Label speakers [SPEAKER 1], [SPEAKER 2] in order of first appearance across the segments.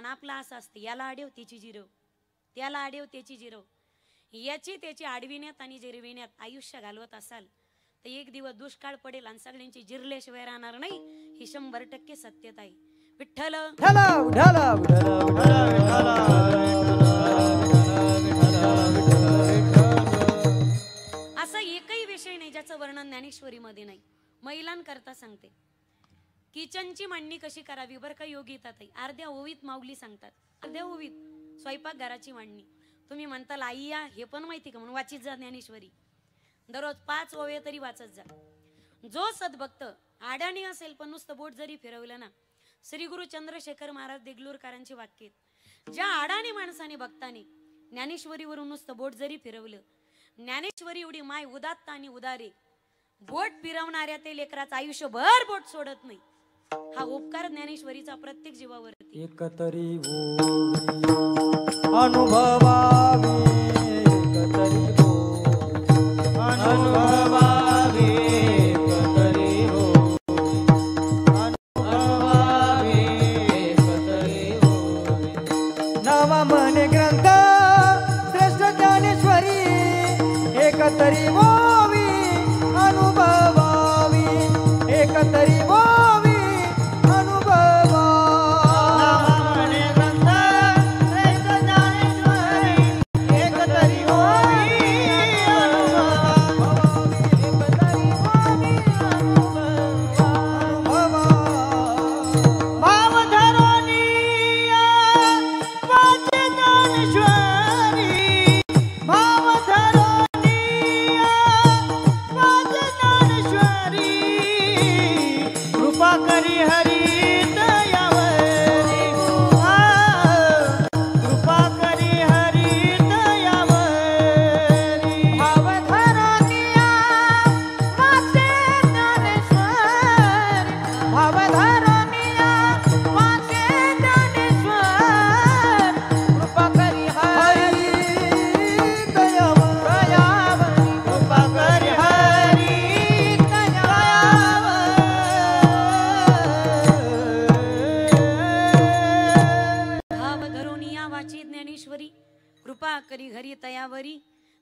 [SPEAKER 1] आणि आपला असं असतं, याला आडेव त्याची जिरव, त्याला आडेव त्याची जिरव, याची त्याची आडविण्यात आणि जिरविण्यात आयुष्य घालवत असाल तर एक दिवस दुष्काळ पडेल आणि सगळ्यांची जिरल्याशिवाय राहणार नाही, ही 100% सत्यता आहे. विठ्ठल असा एकही विषय नाही ज्याचं वर्णन ज्ञानेश्वरीमध्ये नाही. महिलांकरता सांगते, किचनची मांडणी कशी करावी बरं का योगी येतात. अर्ध्या ओवीत माऊली सांगतात, अर्ध्या ओवीत स्वयंपाकघराची मांडणी. तुम्ही म्हणताल आई या हे पण माहिती का म्हणून वाचित जा ज्ञानेश्वरी, दररोज 5 ओव्या तरी वाचत जा. जो सद्भक्त आडाणी असेल पण नुसतं बोट जरी फिरवलं ना, श्री गुरु चंद्रशेखर महाराज देगलूरकरांची वाक्य, ज्या आडाणी माणसाने भक्ताने ज्ञानेश्वरीवरून नुसतं बोट जरी फिरवलं, ज्ञानेश्वरी एवढी माय उदात्त आणि उदारे, बोट फिरवणाऱ्या ते लेकराचं आयुष्यभर बोट सोडत नाही. हा उपकार ज्ञानेश्वरीचा प्रत्येक जीवावरती.
[SPEAKER 2] एकतरी अनुभवावी, एकतरी अनुभवावी, एकतरी अनुभवावी, एकतरी नवा म्हणे ग्रंथ श्रेष्ठ ज्ञानेश्वरी, एकतरी ओवी अनुभवावी, एकतरी ओवी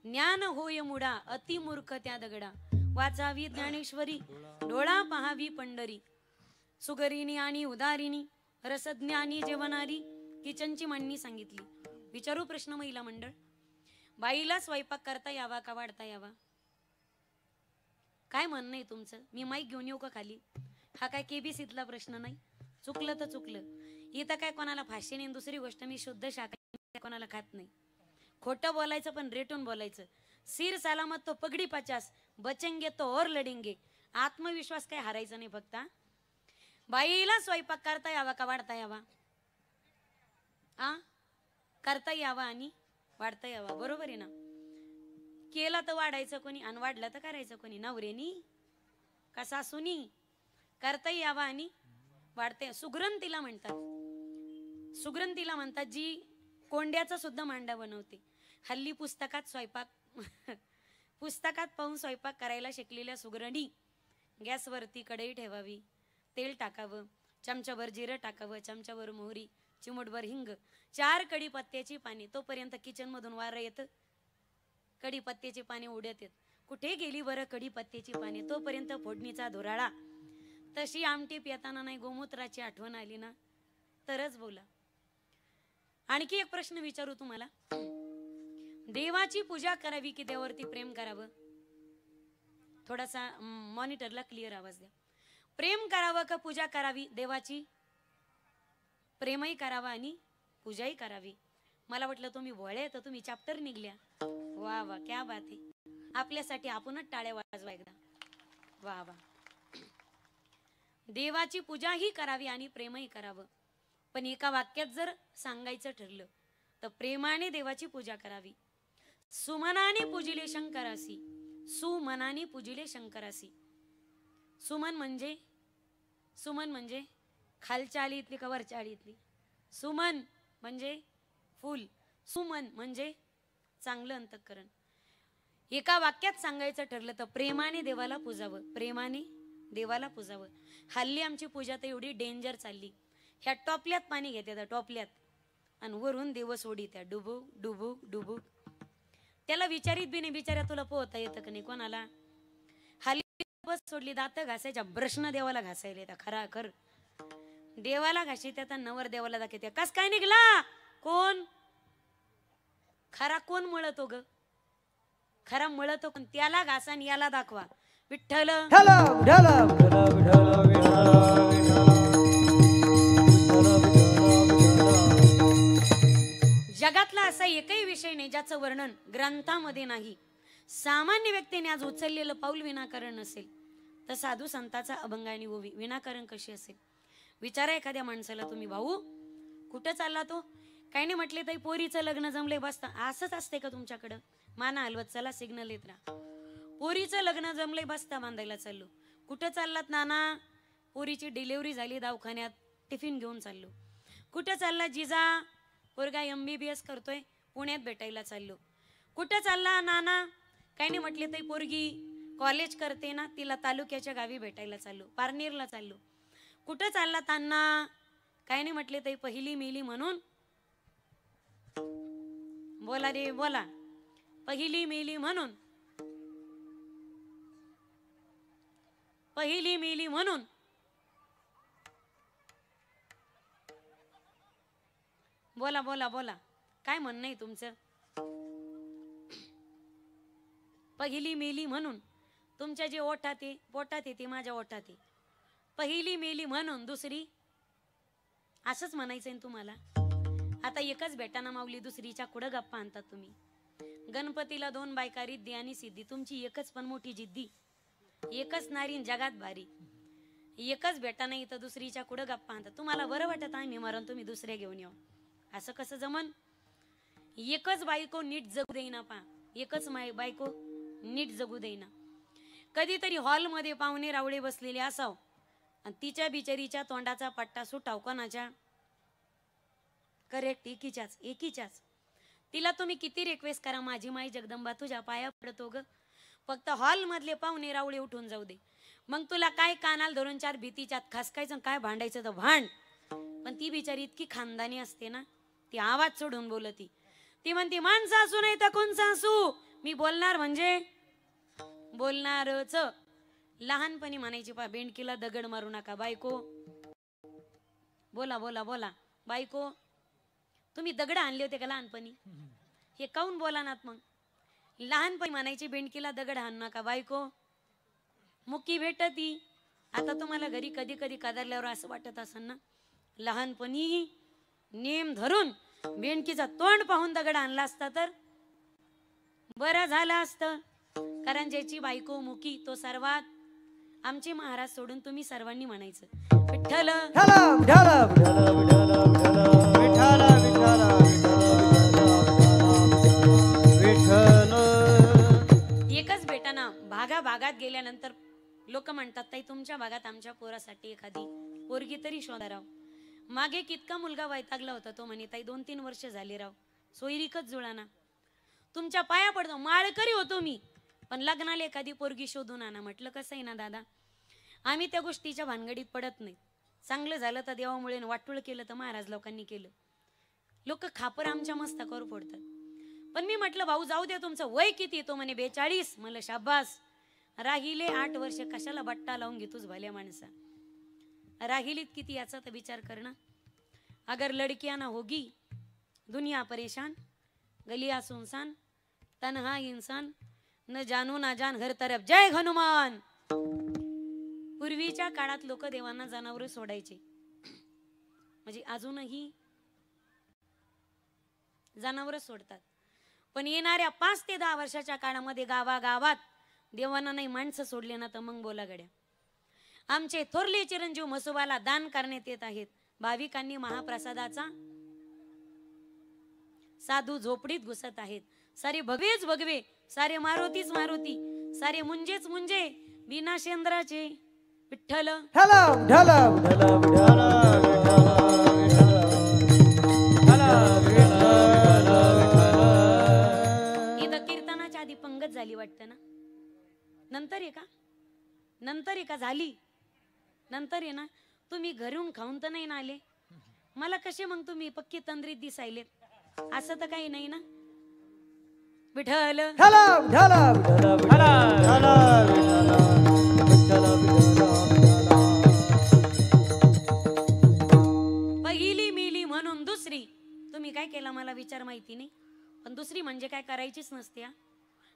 [SPEAKER 1] ज्ञान होय मुडा अति मूर्ख त्या दगडा, वाचावी ज्ञानेश्वरी डोळा पहावी पंढरी, सुगरिणी आणि उदारिणी रसज्ञानी जेवणारी. किचनची मांडणी सांगितली. विचारू प्रश्न महिला मंडळ, बाईला स्वयंपाक करता यावा का वाढता यावा? काय म्हणणं आहे तुमचं? मी माईक घेऊन येऊ का खाली? हा काय केबीसीतला प्रश्न नाही. चुकलं तर चुकलं. इथं काय कोणाला फाशी नाही. दुसरी गोष्ट, मी शुद्ध शाकाहारी, कोणाला खात नाही. खोटं बोलायचं पण रेटून बोलायचं. सिर सलामत तो पगडी 50, बचेंगे तो और लढेंगे. आत्मविश्वास काय हारायचा नाही फक्त. बाईला स्वयंपाक करता यावा का वाढता यावा? करता यावा आणि वाढता यावा, बरोबर आहे ना? केला तर वाढायचं कोणी आणि वाढलं तर करायचं कोणी? नवरेनी का सासूनी? करता यावा आणि वाढते. सुग्रंथीला म्हणतात, सुग्रंथीला म्हणतात जी कोंड्याचा सुद्धा मांडा बनवते. हल्ली पुस्तकात पुस्तकात पाहून स्वयंपाक करायला शिकलेल्या सुगरणी गॅसवरती कढई ठेवावी, तेल टाकावं, चमचाभर जिरं टाकावं, चमचाभर मोहरी, चिमूटभर हिंग, 4 कढीपत्त्याची पाने. तोपर्यंत किचन मधून वारं येतं, कढीपत्त्याची पाने उडत येत. कुठे गेली बरं कढीपत्त्याची पाने? तोपर्यंत फोडणीचा धुराळा. तशी आमटी पिताना नाही गोमूत्राची आठवण आली ना तरच बोला. आणखी एक प्रश्न विचारू तुम्हाला, देवाची पूजा करावी की देवावरती प्रेम करावं? थोडासा मॉनिटरला क्लिअर आवाज द्या. प्रेम करावं का पूजा करावी? देवाची प्रेमही करावा आणि पूजाही करावी. मला वाटलं तुम्ही भोळे तर तुम्ही चॅप्टर निघल्या. वा वा, क्या बात आहे. आपल्यासाठी आपणच टाळ्या वाजवा एकदा. वा वा. देवाची पूजाही करावी आणि प्रेमही करावं. पण एका वाक्यात जर सांगायचं ठरलं तर प्रेमाने देवाची पूजा करावी. सुमनाने पूजिले शंकरासी, सुमनाने पूजिले शंकरासी. सुमन म्हणजे खालच्या आळीतली का वरच्या आळीतली? सुमन म्हणजे फुल, सुमन म्हणजे चांगलं अंतःकरण. एका वाक्यात सांगायचं ठरलं तर प्रेमाने देवाला पूजावं, प्रेमाने देवाला पूजावं. हल्ली आमची पूजा तर एवढी डेंजर चालली, ह्या टोपल्यात पाणी घेते, टोपल्यात आणि वरून देव सोडी त्या डुबुक डुबुक डुबुक. त्याला विचारित बी नाही, बिचाऱ्या तुला पोहता येतं का नाही कोणाला. खाली बस सोडली, दात घासायच्या ब्रशनं देवाला घासायला येतात खरा खर. देवाला घाशी त्या नवर देवाला दाखवते. कस काय निघला कोण खरा, कोण मळतो ग खरा, मळतो कोण, त्याला घासा आणि याला दाखवा. विठ्ठल
[SPEAKER 2] विठ्ठल विठ्ठल विठ्ठल विठ्ठल
[SPEAKER 1] जगातला असा एकही विषय नाही ज्याचं वर्णन ग्रंथामध्ये नाही. सामान्य व्यक्तीने आज उचललेलं पाऊल विनाकारण नसेल, तर साधू संताचा अभंग आणि ओवी विनाकारण कशी असेल. विचारा एखाद्या माणसाला तुम्ही, भाऊ कुठं चालला तो, काही नाही म्हटले तरी पोरीचं लग्न जमले बसता. असंच असते का तुमच्याकडं, माना हलवत चला सिग्नल येत राहा. पोरीचं लग्न जमले बसता बांधायला चाललो. कुठं चाललात नाना, पोरीची डिलिव्हरी झाली दवाखान्यात, टिफिन घेऊन चाललो. कुठं चालला जिजा, पोरगा MBBS करतोय पुण्यात भेटायला चाललो. कुठं चालला नाना, काही नाही म्हटले तरी पोरगी कॉलेज करते ना, तिला तालुक्याच्या गावी भेटायला चाललो, पारनेरला चाललो. कुठं चालला तान्ना, काही नाही म्हटले तरी पहिली मेली म्हणून, बोला रे बोला, पहिली मेली म्हणून, पहिली मेली म्हणून. बोला बोला बोला, काय म्हणणं आहे तुमचं. पहिली मेली म्हणून, तुमच्या जे ओठात आहे पोटात आहे ते माझ्या ओठात आहे. पहिली मेली म्हणून दुसरी, असंच म्हणायचंय तुम्हाला. आता एकच भेटाना माऊली, दुसरीच्या कुठं गप्पा आणतात तुम्ही. गणपतीला 2 बायका रिद्धी आणि सिद्धी, तुमची एकच पण मोठी जिद्दी. एकच नारी जगात भारी, एकच भेटाना इथं दुसरीच्या कुठं गप्पा आणतात. तुम्हाला बरं वाटत आम्ही मरण, तुम्ही दुसऱ्या घेऊन येऊ, असं कसं जमन. एकच बायको नीट जगू देईना पा, एकच बायको नीट जगू देईना. कधीतरी हॉलमध्ये पाहुणे रावळे बसलेले असाव आणि तिच्या बिचारीच्या तोंडाचा पट्टा सुटाव कोणाच्या, करेक्ट एकीच्याच. तिला तुम्ही किती रिक्वेस्ट करा, माझी माई जगदंबा तुझ्या पाया पडतो ग, फक्त हॉल मधले पाहुणे रावळे उठून जाऊ दे. मग तुला काय कानाला धरून 4 भीतीच्यात खासकायचं, काय भांडायचं तर भांड. पण ती बिचारी इतकी खानदानी असते ना, ती आवाज सोडून बोलती. ती म्हणते माणसं असू नाही तर कोणचं असू, मी बोलणार म्हणजे बोलणारच. लहानपणी म्हणायची पा, बेंडकीला दगड मारू नका बायको. बोला बोला बोला बायको, तुम्ही दगड आणले होते का लहानपणी, हे काऊन बोला नात. मग लहानपणी म्हणायची बेंडकीला दगड आणू नका बायको, मुक्की भेटती. आता तुम्हाला घरी कधी कधी कदरल्यावर असं वाटत असेल ना, लहानपणी नेम धरून बेंडकीचा तोंड पाहून दगड आणला असता तर बरं झालं असतं. कारण ज्याची बायको मुकी तो सर्वात, आमचे महाराज सोडून तुम्ही सर्वांनी म्हणायचं विठ्ठल एकच भेटाना. भागात गेल्यानंतर लोक म्हणतात ताई तुमच्या भागात आमच्या पोरासाठी एखादी पोरगी तरी शोधा राव. मागे कितका मुलगा वैतागला होता, तो म्हणे ताई 2-3 वर्ष झाले राव सोयरीकच जुळाना, तुमच्या पाया पडतो, माळकरी होतो मी, पण लग्नाला एखादी पोरगी शोधून आणा. म्हटलं कसं आहे ना दादा, आम्ही त्या गोष्टीच्या भानगडीत पडत नाही. चांगलं झालं तर देवामुळे, वाटुळ केलं तर महाराज लोकांनी केलं. लोक खापर आमच्या मस्तकावर फोडतात. पण मी म्हटलं भाऊ जाऊ दे, तुमचं वय किती, तो म्हणे 42. मला शाबास, राहिले 8 वर्ष, कशाला बट्टा लावून घेतोस भल्या माणसा, राहिलीत किती याचा तर विचार कर ना. अगर लड़कियां ना होगी दुनिया परेशान, गलिया सुनसान, तन्हा इंसान, न जानू ना जान हर तरफ जय हनुमान. पूर्वीच्या काळात लोक देवांना जनावर सोडायचे, म्हणजे अजूनही जनावर सोडतात. पण येणाऱ्या 5 ते 10 वर्षाच्या काळामध्ये गावागावात देवांना नाही माणसं सोडले ना तर मग बोला गड्या. आमचे थोरले चिरंजीव म्हसोबाला दान करण्यात येत आहेत. भाविकांनी महाप्रसादाचा, साधू झोपडीत घुसत आहेत. सारे भगवेच भगवे, सारे मारुतीच मारुती, सारे मुंजेच मुंजे, बिना शेंद्राचे. विठ्ठल इथं कीर्तनाच्या आधी पंगत झाली वाटतं ना, नंतर आहे का, नंतर आहे का झाली, नंतर आहे ना. तुम्ही घरून खाऊन तर नाही ना आले, मला कसे मग तुम्ही पक्की तंद्रीत दिसायलेत? असं तर काही नाही ना. विठ्ठल
[SPEAKER 2] विठ्ठल विठ्ठल विठ्ठल विठ्ठल
[SPEAKER 1] पहिली मिली म्हणून दुसरी. तुम्ही काय केलं मला विचार माहिती नाही, पण दुसरी म्हणजे काय करायचीच नसते.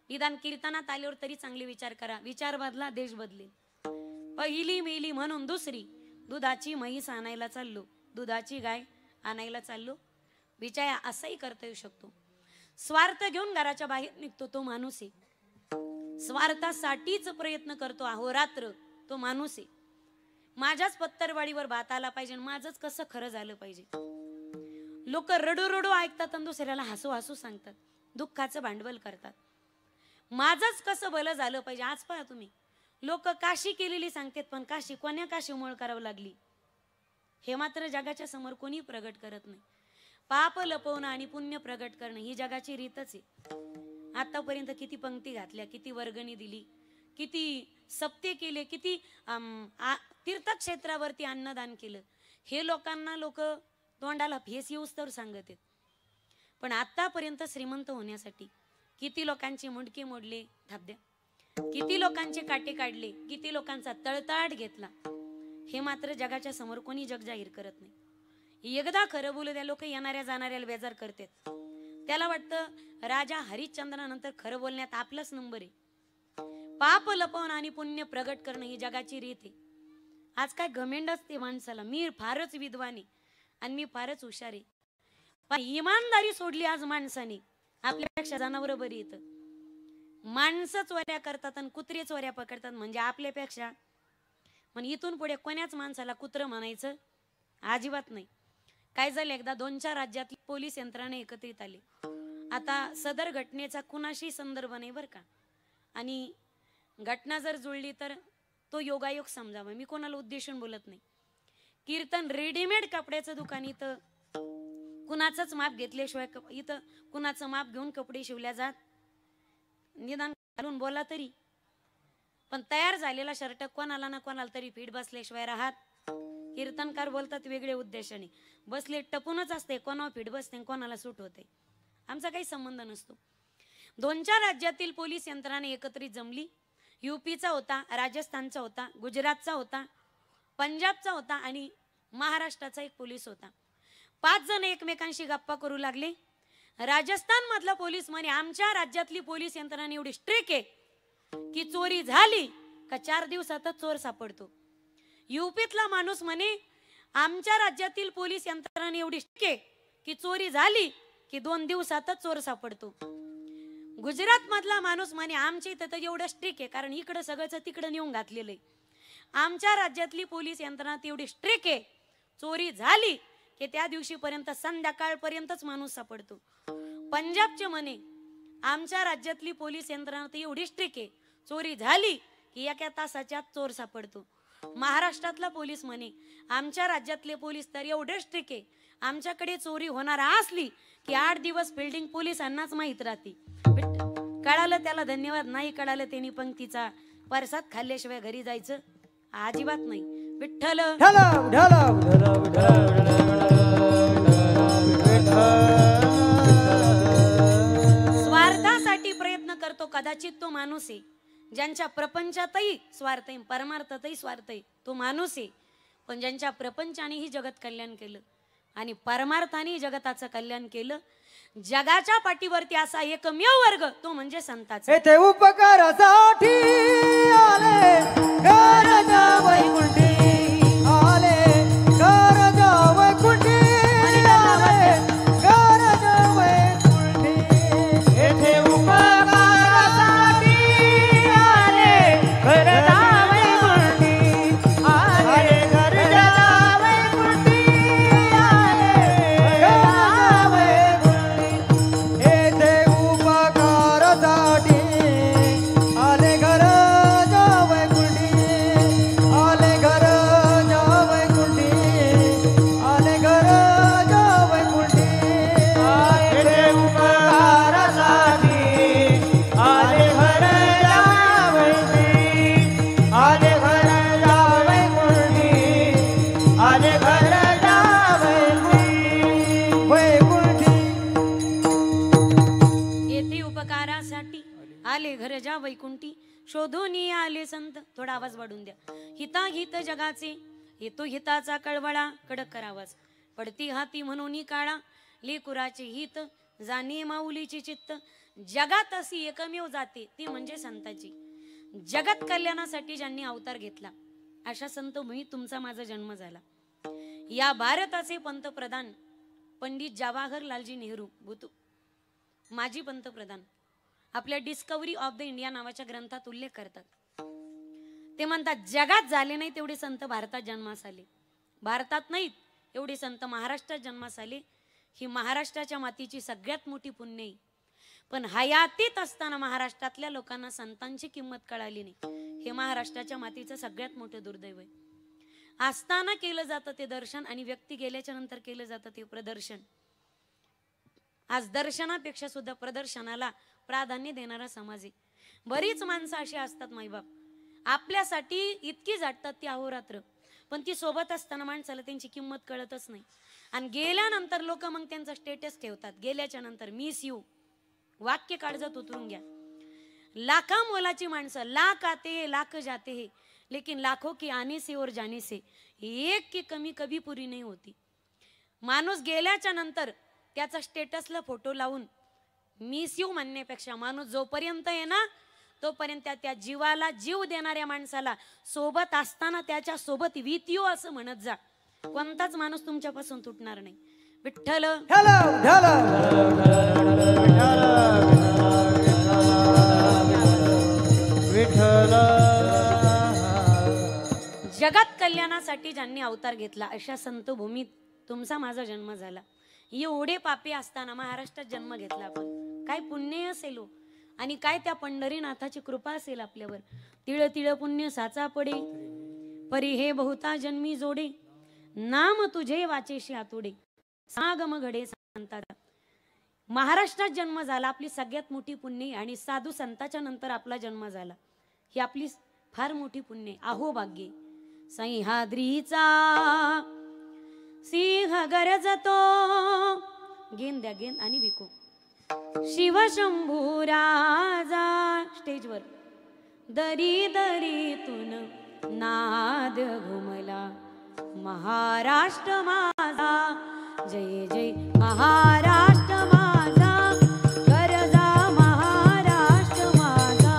[SPEAKER 1] निदान कीर्तनात आल्यावर तरी चांगले विचार करा. विचार बदला, देश बदलेल. पहिली मिली म्हणून दुसरी. दुधाची म्हैस आणायला चाललो, दुधाची गाय आणायला चाललो. विचार असंही करता येऊ शकतो. स्वार्थ घेऊन घराच्या बाहेर निघतो तो माणूस आहे. स्वार्थासाठीच प्रयत्न करतो अहोरात्र तो माणूस आहे. माझ्याच पत्तरवाडीवर भात आला पाहिजे, माझंच कसं खरं झालं पाहिजे. लोक रडू रडू ऐकतात आणि दुसऱ्याला हसू हसू सांगतात, दुःखाचं भांडवल करतात. माझंच कसं भलं झालं पाहिजे. आज पहा तुम्ही, लोक काशी केलेली सांगतात, पण काशी कोण्या काशीमुळे करावं लागली हे मात्र जगाच्या समोर कोणी प्रगट करत नाही. पाप लपवणं आणि पुण्य प्रगट करणं ही जगाची रीतच आहे. आतापर्यंत किती पंक्ती घातल्या, किती वर्गणी दिली, किती सप्ते केले, किती तीर्थक्षेत्रावरती अन्नदान केलं, हे लोकांना लोक तोंडाला फेस येऊस तर सांगत आहेत. पण आतापर्यंत श्रीमंत होण्यासाठी किती लोकांचे मुंडके मोडले धाब्द्या, किती लोकांचे काटे काढले, किती लोकांचा तळताट घेतला, हे मात्र जगाच्या समोर कोणी जग जाहीर करत नाही. एकदा खरं बोलू द्या, लोक येणाऱ्या जाणाऱ्याला बेजार करतात. त्याला वाटतं राजा हरिश्चंद्रानंतर खरं बोलण्यात आपलाच नंबर आहे. पाप लपवणं आणि पुण्य प्रगट करणं ही जगाची रीत आहे. आज काय घमेंड असते माणसाला, मी फारच विद्वान आहे आणि मी फारच हुशार आहे. पण इमानदारी सोडली आज माणसाने, आपल्यापेक्षा जनावर बरी येतं. माणसं चोऱ्या करतात आणि कुत्रे चोऱ्या पकडतात म्हणजे आपल्यापेक्षा. पण इथून पुढे कोण्याच माणसाला कुत्र म्हणायचं अजिबात नाही. काय झालं, एकदा 2-4 राज्यातली पोलीस यंत्रणा एकत्रित आली. आता सदर घटनेचा कुणाशी संदर्भ नाही बरं का, आणि घटना जर जुळली तर तो योगायोग समजावा. मी कोणाला उद्देशून बोलत नाही. कीर्तन रेडीमेड कपड्याचं दुकान, इथं कुणाचंच माप घेतल्याशिवाय, इथं कुणाचं माप घेऊन कपडे शिवल्या जात. निदान घालून बोला तरी, पण तयार झालेला शर्ट कोणाला ना कोणाला तरी फिट बसल्याशिवाय राहत. कीर्तनकार बोलतात वेगळे उद्देशाने, बसले टपूनच असते, कोणाला फिट बसते कोणाला सूट होते. आमचा काही संबंध नसतो. 2-4 राज्यातील पोलीस यंत्रणा एकत्रित जमली. यूपीचा होता, राजस्थानचा होता, गुजरातचा होता, पंजाबचा होता आणि महाराष्ट्राचा एक पोलीस होता. 5 जण एकमेकांशी गप्पा करू लागले. राजस्थान मधला पोलीस म्हणे, आमच्या राज्यातली पोलीस यंत्रणा एवढी स्ट्रिक्ट आहे की चोरी झाली का 4 दिवसातच चोर सापडतो. यूपीतला माणूस म्हणे, आमच्या राज्यातील पोलीस यंत्रणा एवढी स्ट्रिक्ट आहे की चोरी झाली की 2 दिवसातच चोर सापडतो. गुजरात मधला माणूस म्हणे, आमच्या इथं तर एवढं स्ट्रिक्ट आहे कारण इकडं सगळंच तिकडं नेऊन घातलेलं आहे. आमच्या राज्यातली पोलीस यंत्रणा एवढी स्ट्रिक्ट आहे, चोरी झाली की त्या दिवशीपर्यंत संध्याकाळपर्यंतच माणूस सापडतो. पंजाबचे म्हणे, आमच्या राज्यातली पोलीस यंत्रणा एवढी स्ट्रिक्ट आहे, चोरी झाली की 1 तासाच्या आत चोर सापडतो. महाराष्ट्रातला पोलीस म्हणे, आमच्या राज्यातले पोलीस तर एवढे स्ट्रिक्ट आहे, आमच्याकडे चोरी होणार असली की 8 दिवस फिल्डिंग पोलिसांनाच माहित राहते. कळालं त्याला धन्यवाद, नाही कळालं त्यांनी पंक्तीचा परसाद खाल्ल्याशिवाय घरी जायचं अजिबात नाही. विठ्ठल स्वार्थासाठी प्रयत्न करतो कदाचित तो माणूस आहे ज्यांच्या प्रपंचातही स्वार्थ आहे, परमार्थातही स्वार्थ आहे, तो माणूस आहे. पण ज्यांच्या प्रपंचानेही जगत कल्याण केलं आणि परमार्थाने जगताचं कल्याण केलं, जगाच्या पाठीवरती असा एकमेव वर्ग तो म्हणजे संतांचा.
[SPEAKER 2] येथे उपकारासाठी आले गरजा वैकुंठी, आले गरजा वैकुंठी, आले गरजा वैकुंठी. येथे उपकारासाठी आले गरजा वैकुंठी, आले गरजा वैकुंठी, आले गरजा वैकुंठी. येथे उपकारासाठी आले गरजा वैकुंठी, आले गरजा
[SPEAKER 1] आले घर जा वैकुंठी, शोधून आले संत. थोडा आवाज वाढून द्या. हिताहित जगाचे येतो हिताचा कळवळा, कडक करावाच. पडती हाती म्हणून काळा, लेकुराचे हित जाणे माऊलीची चित्त. जगात अशी एकमेव जाते ती म्हणजे संताची. जगत कल्याणासाठी ज्यांनी अवतार घेतला अशा संत भूमी तुमचा माझा जन्म झाला. या भारताचे पंतप्रधान पंडित जवाहरलालजी नेहरू भूतू माजी पंतप्रधान आपल्या डिस्कवरी ऑफ द इंडिया नावाच्या ग्रंथात उल्लेख करतात. ते म्हणतात जगात झाले नाही तेवढे संत भारतात जन्मास आले. भारतात नाहीत एवढे संत महाराष्ट्रात जन्मास आले. ही महाराष्ट्राच्या मातीची सगळ्यात मोठी पुण्य आहे. पण हयातीत असताना महाराष्ट्रातल्या लोकांना संतांची किंमत कळाली नाही. हे महाराष्ट्राच्या मातीचं सगळ्यात मोठं दुर्दैव आहे. असताना केलं जातं ते दर्शन आणि व्यक्ती गेल्याच्या नंतर केलं जातं ते प्रदर्शन. आज दर्शनापेक्षा सुद्धा प्रदर्शनाला प्राधान्य देणारा समाज आहे. बरीच माणसं अशी असतात माईबाप आपल्यासाठी इतकी झटतात ती अहोरात्र, पण ती सोबत असताना माणसाला त्यांची किंमत कळतच नाही. आणि गेल्यानंतर लोक मग त्यांचा स्टेटस ठेवतात. गेल्याच्या नंतर मिस यू वाक्य काळजात उतरून घ्या. लाखा मोलाची माणसं, लाख आते हैं लाख जाते हैं लेकिन लाखों की आने से और जाने से एक की कमी कभी पुरी नहीं होती. माणूस गेल्याच्या नंतर त्याचा स्टेटसला फोटो लावून मिस यू म्हणण्यापेक्षा माणूस जोपर्यंत आहे ना तोपर्यंत त्या जीवाला जीव देणाऱ्या माणसाला सोबत असताना त्याच्या सोबत विथ यू असं म्हणत जा. कोणताच माणूस तुमच्यापासून तुटणार नाही. विठ्ठल जगत कल्याणासाठी ज्यांनी अवतार घेतला अशा संत भूमीत तुमचा माझा जन्म झाला. एवढे पापी असताना महाराष्ट्रात जन्म घेतला आपण. काय पुण्य असेल हो, आणि काय त्या पंढरीनाथाची कृपा असेल आपल्यावर. तिळ तिळ पुण्य साचा पडे परी हे बहुता जन्मी जोडे, नाम तुझे वाचेशी आतुडे सागम घडे संताचा. महाराष्ट्रात जन्म झाला आपली सगळ्यात मोठी पुण्य, आणि साधू संताच्या नंतर आपला जन्म झाला ही आपली फार मोठी पुण्य. अहो भाग्ये सह्याद्रीचा सिंह गरजतो, गेंद द्या गेंद आणि विको. शिवशंभू राजा स्टेजवर दरी दरीतून नाद घुमला. महाराष्ट्र माझा जय जय महाराष्ट्र माझा, गरजा महाराष्ट्र माझा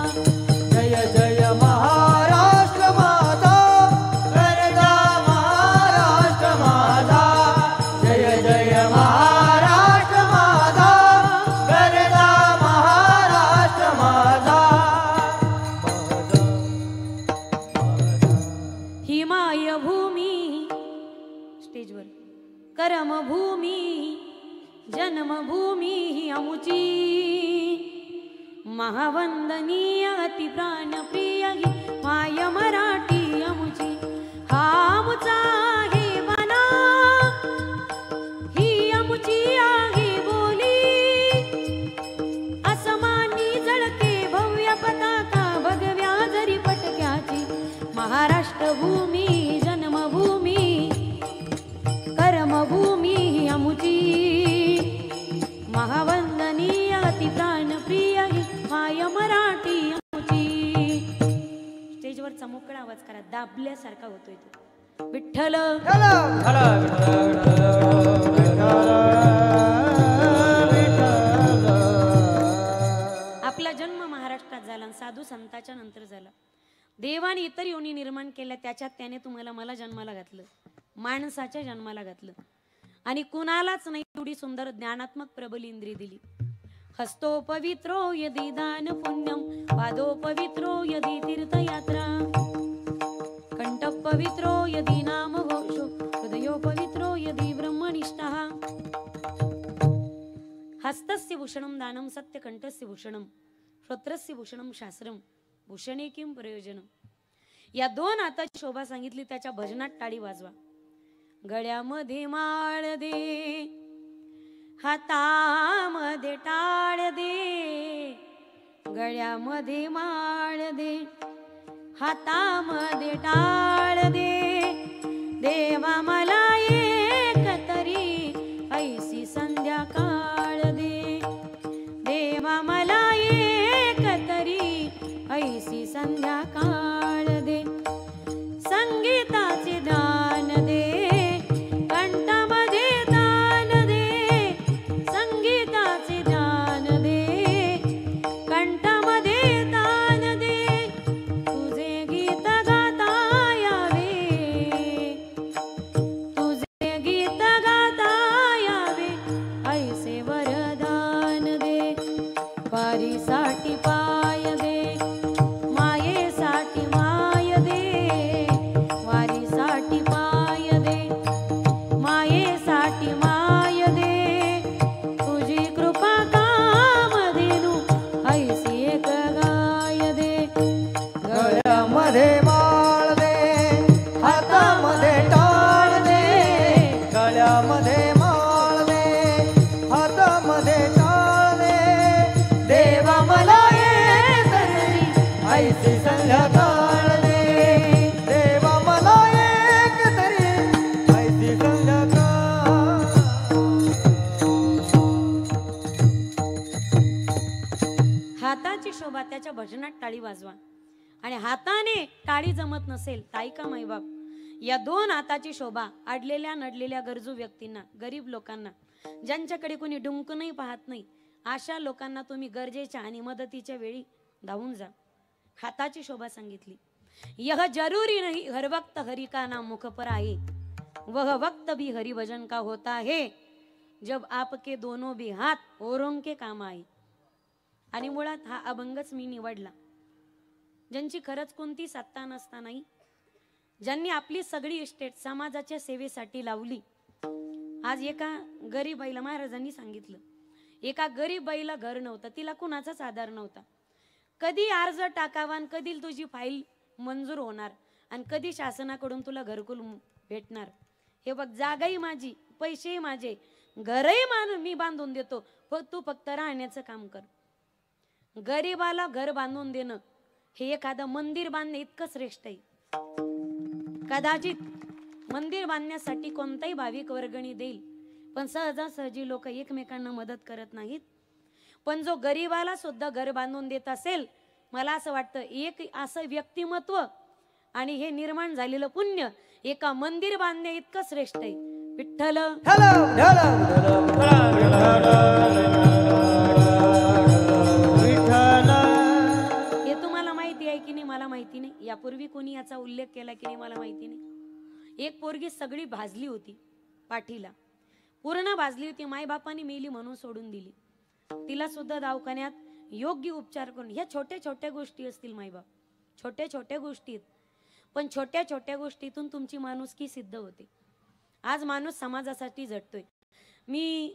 [SPEAKER 2] जय जय महाराष्ट्र माझा, गरजा महाराष्ट्र माझा. जय जय महाराष्ट्र माझा, गरजा महाराष्ट्र माझा.
[SPEAKER 1] हिमाय भूमी स्टेजवर कर्मभूमी जन्मभूमी ही अमुची, महावंदनीय अति प्राणप्रिय ही माय मराठी अमुची. हा अमुचा आहे मना ही अमुची आहे बोली, असमानी जळके भव्य पताका भगव्या जरी पटक्याची. महाराष्ट्र भूमी जन्मभूमी कर्मभूमी ही अमुची, महावंदनीय अति प्राणप्रिय ही माय मराठी अमुची. स्टेजवरचा मोकळा आवाज करा, दाबल्यासारखा होतोय तो. विठ्ठल आपला जन्म महाराष्ट्रात झाला, साधू संताच्या नंतर झाला. देवाने इतर योनी निर्माण केल्या, त्याच्यात त्याने तुम्हाला मला जन्माला घातलं, माणसाच्या जन्माला घातलं. आणि कुणालाच नाही एवढी सुंदर ज्ञानात्मक प्रबल इंद्रिय दिली. हस्तो पवित्रो यदि दान पुण्यम, पादो पवित्रो यदि तीर्थयात्रा, कंठ पवित्रो यदि नाम घोषो, हृदयो पवित्रो यदि ब्रह्मनिष्ठः. हस्तस्य भूषणम दानम सत्य, कंठस्य भूषणम श्रोत्रस्य भूषणम शास्त्रम, भूषणे किम प्रयोजन. या दोन हाताची शोभा सांगितली, त्याच्या भजनात टाळी वाजवा. गळ्यामध्ये माळ दे, हातामध्ये टाळ दे, गळ्यामध्ये माळ दे, हातामध्ये टाळ दे. देवा मला एक तरी ऐसी संध्याकाळ दे, देवा मला एक तरी देवाच्या भजनात टाळी वाजवा. आणि हाताने टाळी जमत नसेल तर ऐका माईबाप, या दोन हाताची शोभा अडलेल्या नडलेल्या गरजू व्यक्तींना, गरीब लोकांना, ज्यांच्याकडे कोणी डुंकूनही पाहत नाही, अशा लोकांना तुम्ही गरजेच्या आणि मदतीच्या वेळी धावून जा. हाताची शोभा सांगितली. यह जरूरी नहीं हर वक्त हरि का नाम मुख पर आए, वह वक्त भी हरि भजन का होता है, जब आपके दोनों भी हाथ औरों के काम आए. आणि मुळात हा अभंगच मी निवडला. ज्यांची खरंच कोणती सत्ता नसतानाही, ज्यांनी आपली सगळी इस्टेट समाजाच्या सेवेसाठी लावली. आज एका गरीब बाईला महाराजांनी सांगितलं, एका गरीब बाईला घर नव्हतं, तिला कुणाचाच आधार नव्हता. कधी अर्ज टाकावा आणि कधी तुझी फाईल मंजूर होणार आणि कधी शासनाकडून तुला घरकुल भेटणार. हे बघ, जागाही माझी, पैसेही माझे, घरही मी बांधून देतो, तू फक्त राहण्याचं काम कर. गरीबाला घर बांधून देणं हे एखादं मंदिर बांधणे इतकं श्रेष्ठ आहे. कदाचित मंदिर बांधण्यासाठी कोणताही भाविक वर्गणी देईल, पण सहजासहजी लोक एकमेकांना मदत करत नाहीत. पण जो गरीबाला सुद्धा घर बांधून देत असेल, मला असं वाटतं एक असं व्यक्तिमत्व आणि हे निर्माण झालेलं पुण्य एका मंदिर बांधण्या इतकं श्रेष्ठ आहे. विठ्ठल हे तुम्हाला माहिती आहे की नाही मला माहिती नाही. यापूर्वी कोणी याचा उल्लेख केला की नाही मला माहिती नाही. एक पोरगी सगळी भाजली होती, पाठीला पूर्ण भाजली होती. मायबापाने मेली म्हणून सोडून दिली. तिला सुद्धा दवाखान्यात योग्य उपचार करून, ह्या छोट्या छोट्या गोष्टी असतील मायबाप, छोट्या छोट्या गोष्टी, पण छोट्या छोट्या गोष्टीतून तुमची माणुसकी सिद्ध होते. आज माणूस समाजासाठी झटतोय. मी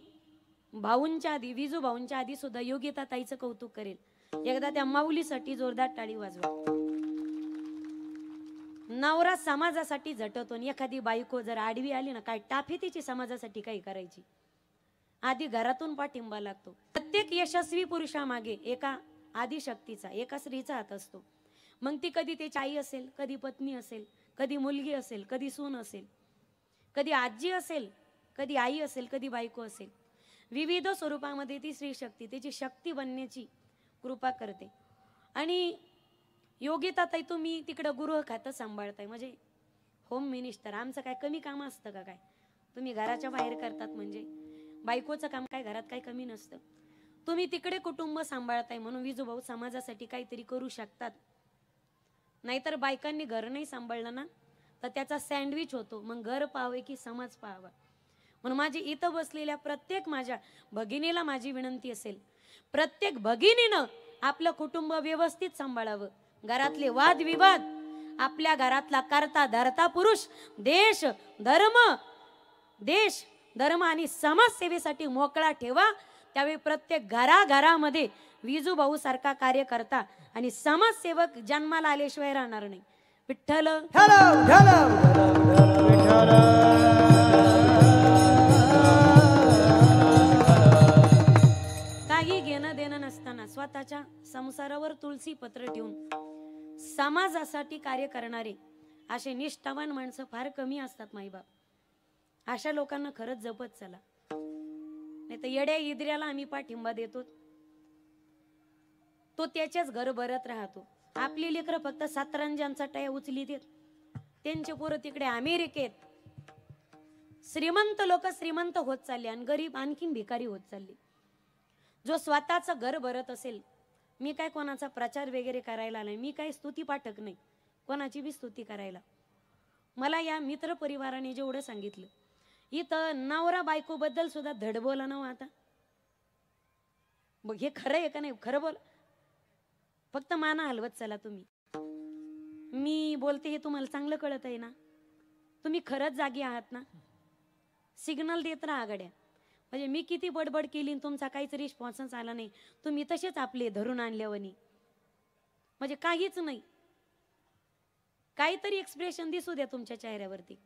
[SPEAKER 1] भाऊंच्या आधी, विजू भाऊंच्या आधी सुद्धा योगिता ताईचं कौतुक करेल. एकदा त्या माऊलीसाठी जोरदार टाळी वाजवा. नवरा समाजासाठी झटतो आणि एखादी बायको जर आडवी आली ना, काय टाफी तिची समाजासाठी काही करायची. आधी घरातून पाठिंबा लागतो. प्रत्येक यशस्वी पुरुषामागे एका आदिशक्तीचा, एका स्त्रीचा हात असतो. मग ती कधी त्याची आई असेल, कधी पत्नी असेल, कधी मुलगी असेल, कधी सून असेल, कधी आजी असेल, कधी आई असेल, कधी बायको असेल. विविध स्वरूपामध्ये ती स्त्री शक्ती त्याची शक्ती बनण्याची कृपा करते. आणि योगिता ताई, तुम्ही तिकडं गृह खातं सांभाळताय, म्हणजे होम मिनिस्टर. आमचं काय कमी काम असतं का? काय तुम्ही घराच्या बाहेर करतात, म्हणजे बायकोचं काम काय घरात काय कमी नसतं. तुम्ही तिकडे कुटुंब सांभाळताय म्हणून विजूभाऊ समाजासाठी काहीतरी करू शकतात. नाहीतर बायकांनी घर नाही सांभाळलं ना तर त्याचा सँडविच होतो. मग घर पाहावे की समाज पाहावा. म्हणून माझी इथं बसलेल्या प्रत्येक माझ्या भगिनीला माझी विनंती असेल, प्रत्येक भगिनीनं आपलं कुटुंब व्यवस्थित सांभाळावं. घरातले वादविवाद, आपल्या घरातला करता धरता पुरुष देश धर्म आणि समाजसेवेसाठी मोकळा ठेवा. त्यावेळी प्रत्येक घराघरामध्ये विजूभाऊ सारखा कार्यकर्ता आणि समाजसेवक जन्माला आल्याशिवाय राहणार नाही. विठ्ठल काही घेणं देणं नसताना स्वतःच्या संसारावर तुळशी पत्र ठेवून समाजासाठी कार्य करणारे असे निष्ठावान माणसं फार कमी असतात माईबाप. अशा लोकांना खरंच जपत चला. नाही तर येड्या इद्र्याला आम्ही पाठिंबा देतो, तो त्याच्याच घर भरत राहतो. आपली लेकरं फक्त सतरंजांचा टाया उचली देत, त्यांचे पोरं तिकडे अमेरिकेत. श्रीमंत लोक श्रीमंत होत चालले आणि गरीब आणखीन भिकारी होत चालले. जो स्वतःचं घर भरत असेल, मी काय कोणाचा प्रचार वगैरे करायला नाही, मी काय स्तुती पाठक नाही कोणाची बी स्तुती करायला. मला या मित्र परिवाराने जेवढं सांगितलं, इथं नवरा बायको बद्दल सुद्धा धड बोला ना. आता बघ, हे खरं आहे का नाही? खरं बोल, फक्त माना हलवत चला तुम्ही. मी बोलते हे तुम्हाला चांगलं कळत आहे ना? तुम्ही खरंच जागी आहात ना? सिग्नल देत राहा गड्या. म्हणजे मी किती बडबड केली तुमचा काहीच रिस्पॉन्सच आला नाही, तुम्ही तसेच आपले धरून आणल्यावनी, म्हणजे काहीच नाही. काहीतरी एक्सप्रेशन दिसू द्या तुमच्या चेहऱ्यावरती.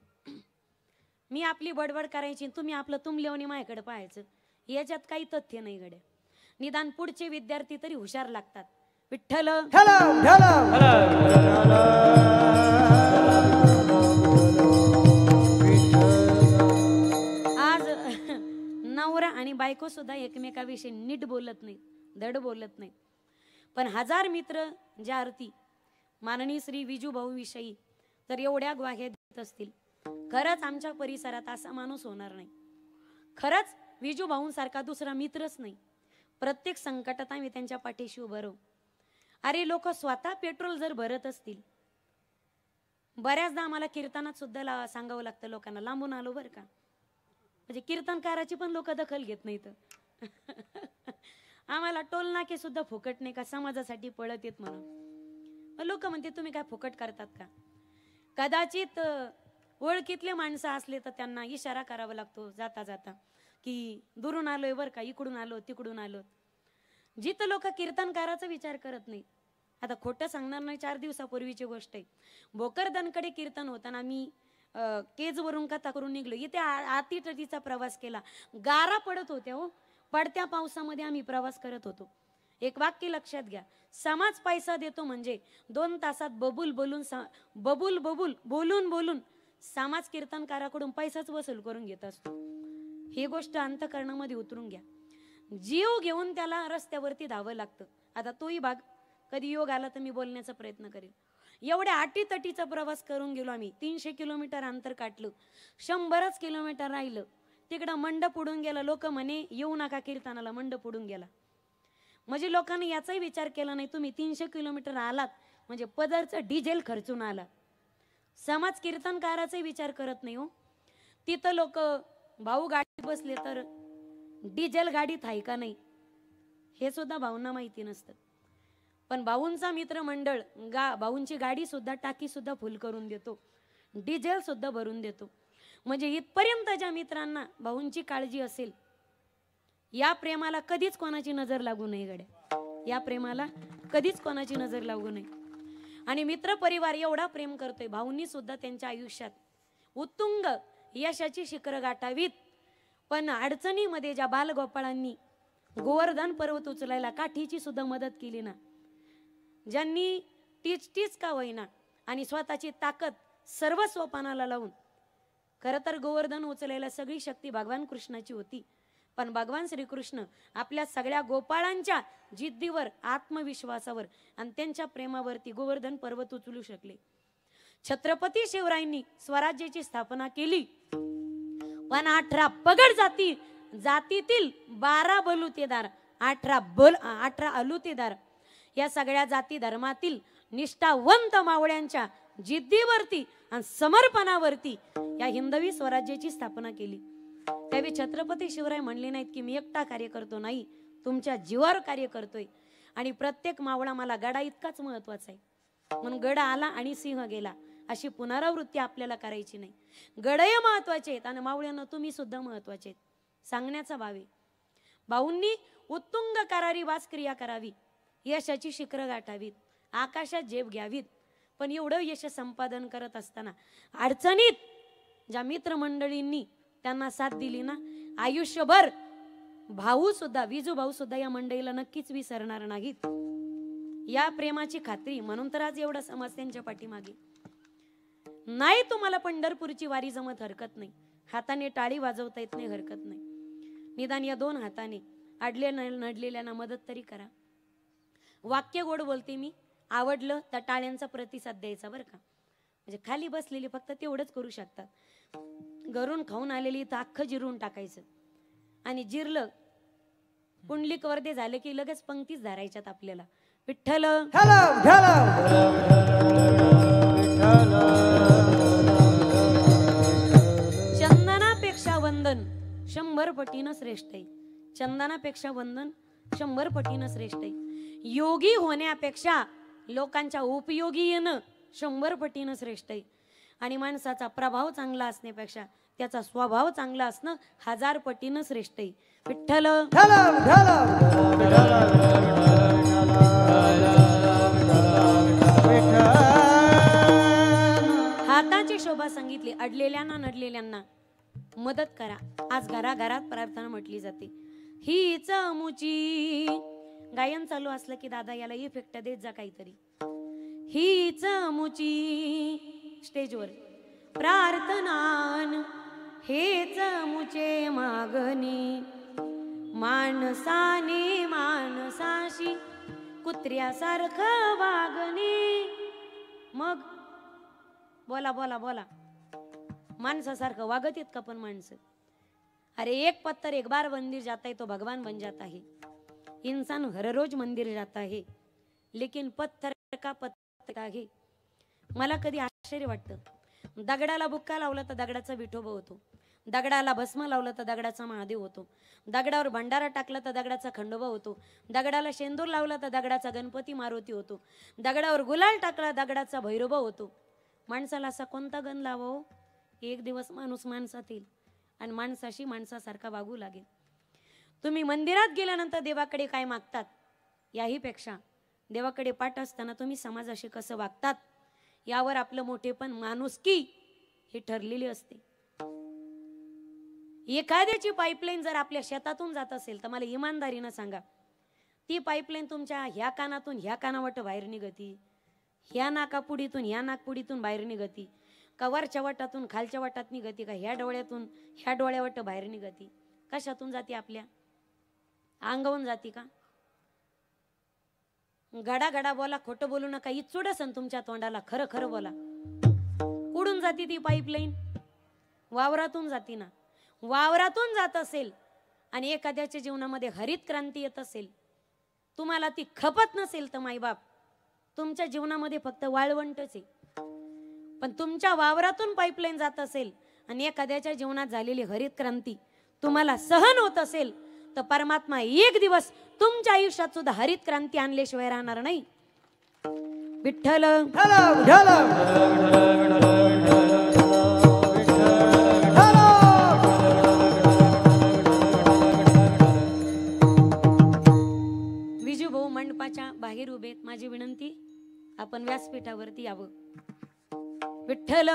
[SPEAKER 1] मी आपली बडबड करायची, तुम्ही आपलं तुमल्यावनी माझ्याकडे पाहायचं, याच्यात काही तथ्य नाही गड्या. निदान पुढचे विद्यार्थी तरी हुशार लागतात. विठ्ठल आज नवरा आणि बायको सुद्धा एकमेकाविषयी नीट बोलत नाही, धड बोलत नाही. पण हजार मित्र ज्या अर्थी माननीय श्री विजू भाऊ विषयी जर एवढ्या ग्वाह्या देत असतील, खरंच आमच्या परिसरात असा माणूस होणार नाही. खरंच विजू भाऊंसारखा दुसरा मित्रच नाही. प्रत्येक संकटात आम्ही त्यांच्या पाठीशी उभं राहू. अरे लोक स्वतः पेट्रोल जर भरत असतील, बऱ्याचदा आम्हाला कीर्तनात सुद्धा सांगावं लागतं लोकांना, लांबून आलो बरं का, म्हणजे कीर्तनकाराची पण लोक दखल घेत नाहीत. आम्हाला टोल नाके सुद्धा फुकट नाही का, समाजासाठी पळत येत म्हणून. लोक म्हणते तुम्ही काय फुकट करतात का. कदाचित ओळखीतले माणसं असले तर त्यांना इशारा करावा लागतो जाता जाता की दुरून आलोय बरं का, इकडून आलो तिकडून आलो. जिथं लोक कीर्तनकाराचा विचार करत नाही. आता खोटं सांगणार नाही, 4 दिवसापूर्वीची गोष्ट आहे. भोकरदनकडे कीर्तन होताना मी केजवरून कथा करून निघलो. इथे आतीतटीचा प्रवास केला. गारा पडत होत्या हो. पडत्या पावसामध्ये आम्ही प्रवास करत होतो. एक वाक्य लक्षात घ्या, समाज पैसा देतो म्हणजे 2 तासात बबूल बोलून समाज कीर्तनकाराकडून पैसाच वसूल करून घेत असतो. ही गोष्ट अंतःकरणामध्ये उतरून घ्या. जीव घेऊन त्याला रस्त्यावरती धावं लागतं. आता तोही भाग कधी योग आला तर मी बोलण्याचा प्रयत्न करेन. एवढ्या अटीतटीचा प्रवास करून गेलो आम्ही. 300 किलोमीटर अंतर काटलं. 100च किलोमीटर राहिलं. तिकडं मंडप उडून गेला. लोक म्हणे येऊ नका कीर्तनाला, मंडप उडून गेला. म्हणजे लोकांनी याचाही विचार केला नाही, तुम्ही 300 किलोमीटर आलात म्हणजे पदरचं डिझेल खर्चून आलात. समाज कीर्तनकाराचाही विचार करत नाही हो. तिथं लोक भाऊ गाडीत बसले तर डिझेल गाडीत आहे का नाही हे सुद्धा भाऊंना माहिती नसतं. पण भाऊंचा मित्रमंडळ भाऊंची गाडी सुद्धा, टाकी सुद्धा फुल करून देतो, डिझेल सुद्धा भरून देतो. म्हणजे इथपर्यंत ज्या मित्रांना भाऊंची काळजी असेल, या प्रेमाला कधीच कोणाची नजर लागू नये गड्या. या प्रेमाला कधीच कोणाची नजर लागू नये. आणि मित्र परिवार एवढा प्रेम करतोय. भाऊंनी सुद्धा त्यांच्या आयुष्यात उत्तुंग यशाची शिखर गाठावीत. पण अडचणीमध्ये ज्या बालगोपाळांनी गोवर्धन पर्वत उचलायला काठीची सुद्धा मदत केली ना, ज्यांनी टीच का होईना आणि स्वतःची ताकद सर्वस्व पणाला लावून, खरं तर गोवर्धन उचलायला सगळी शक्ती भगवान कृष्णाची होती. पण भगवान श्रीकृष्ण आपल्या सगळ्या गोपाळांच्या जिद्दीवर, आत्मविश्वासावर आणि त्यांच्या प्रेमावरती गोवर्धन पर्वत उचलू शकले. छत्रपती शिवरायांनी स्वराज्याची स्थापना केली. पण 18 पगड जातीतील 12 बलुतेदार, 18 अलुतेदार या सगळ्या जाती धर्मातील निष्ठावंत मावळ्यांच्या जिद्दीवरती आणि समर्पणावरती या हिंदवी स्वराज्याची स्थापना केली. त्यावेळी छत्रपती शिवराय म्हणले नाहीत की मी एकटा कार्य करतो, नाही, तुमच्या जीवावर कार्य करतोय. आणि प्रत्येक मावळा मला गडा इतकाच महत्वाचा आहे. म्हणून गड आला आणि सिंह गेला अशी पुनरावृत्ती आपल्याला करायची नाही. गडही महत्वाचे आहेत आणि मावळ्यांना तुम्ही सुद्धा महत्वाचे आहेत. सांगण्याचा भाव आहे. भाऊंनी उत्तुंग करारी वास क्रिया करावी, यशाची शिखर गाठावीत, आकाशात झेप घ्यावीत. पण एवढं यश संपादन करत असताना अडचणीत ज्या मित्रमंडळींनी त्यांना साथ दिली ना, आयुष्यभर भाऊ सुद्धा, विजू भाऊ सुद्धा या मंडळीला नक्कीच विसरणार नाहीत. या प्रेमाची खात्री म्हणून तर आज एवढा समाज त्यांच्या पाठीमागे. नाही तुम्हाला पंढरपूरची वारी जमत, हरकत नाही. हाताने टाळी वाजवता येत नाही, हरकत नाही. निदान या 2 हाताने अडले नडलेल्यांना मदत तरी करा. वाक्य गोड बोलते मी, आवडलं तर टाळ्यांचा प्रतिसाद द्यायचा बरं का. म्हणजे खाली बसलेली फक्त तेवढंच करू शकतात. घरून खाऊन आलेली तर अख्खं जिरून टाकायचं. आणि जिरलं पुंडलिक वर्धे झाले की लगेच पंक्तीच धरायच्यात आपल्याला. विठ्ठल चंदनापेक्षा वंदन 100 पटीनं श्रेष्ठ आहे. चंदनापेक्षा वंदन 100 पटीनं श्रेष्ठ आहे. योगी होण्यापेक्षा लोकांच्या उपयोगी येणं 100 पटीनं श्रेष्ठ आहे. आणि माणसाचा प्रभाव चांगला असण्यापेक्षा त्याचा स्वभाव चांगला असणं 1000 पटीनं श्रेष्ठ आहे. विठ्ठल हाताची शोभा सांगितली. अडलेल्यांना नडलेल्यांना मदत करा. आज घराघरात प्रार्थना म्हटली जाते. हीच मुची गायन चालू असलं की दादा याला इफेक्ट देत जा काहीतरी. हीच मुची स्टेजवर प्रार्थनान हेच मुचे मागणी. माणसाने माणसाशी कुत्र कुत्र्यासारखं वागणे. मग बोला बोला बोला, माणसासारखं वागत येत का पण माणसं? अरे एक पत्थर एक बार मंदिर जाता है तो भगवान बन जाता है. इंसान हर रोज मंदिर जाता है लेकिन पत्थर का पत्थर आहे. मला कधी आश्चर्य वाटतं, दगडाला बुक्का लावला तर दगडाचा विठोबा होतो, दगडाला भस्म लावलं तर दगडाचा महादेव होतो, दगडावर भंडारा टाकला तर दगडाचा खंडोबा होतो, दगडाला शेंदूर लावला तर दगडाचा गणपती मारुती होतो, दगडावर गुलाल टाकला दगडाचा भैरोबा होतो. माणसाला असा कोणता गण लावो? एक दिवस माणूस माणसात येईल आणि माणसाशी माणसासारखा वागू लागेल. तुम्ही मंदिरात गेल्यानंतर देवाकडे काय मागतात याही पेक्षा देवाकडे पाठ असताना तुम्ही समाजाशी कसं वागतात यावर आपलं मोठेपण माणुसकी ही ठरलेली असते. एखाद्याची पाईपलाईन जर आपल्या शेतातून जात असेल तर मला इमानदारीनं सांगा, ती पाईपलाईन तुमच्या ह्या कानातून ह्या कानावट बाहेर निघती, ह्या नाकापुडीतून ह्या नाकपुडीतून बाहेर निघती का, वरच्या वाटातून खालच्या वाटात निघती का, ह्या डोळ्यातून ह्या डोळ्यावट बाहेर निघती? कशातून जाती? आपल्या अंगावून जाती का? गडा गडा बोला, खोटं बोलू नका, इचूड असन तुमच्या तोंडाला, खरं खरं बोला. कुठून जाती ती पाईपलाईन? वावरातून जाती ना. वावरातून जात असेल आणि एखाद्याच्या जीवनामध्ये हरित क्रांती येत असेल, तुम्हाला ती खपत नसेल तर मायबाप तुमच्या जीवनामध्ये फक्त वाळवंटच आहे. पण तुमच्या वावरातून पाईपलाईन जात असेल आणि एखाद्याच्या जीवनात झालेली हरित क्रांती तुम्हाला सहन होत असेल तर परमात्मा एक दिवस तुमच्या आयुष्यात सुद्धा हरित क्रांती आणल्याशिवाय राहणार नाही. विठ्ठल विजूभाऊ मंडपाच्या बाहेर उभेत. माझी विनंती, आपण व्यासपीठावरती यावं. विठ्ठल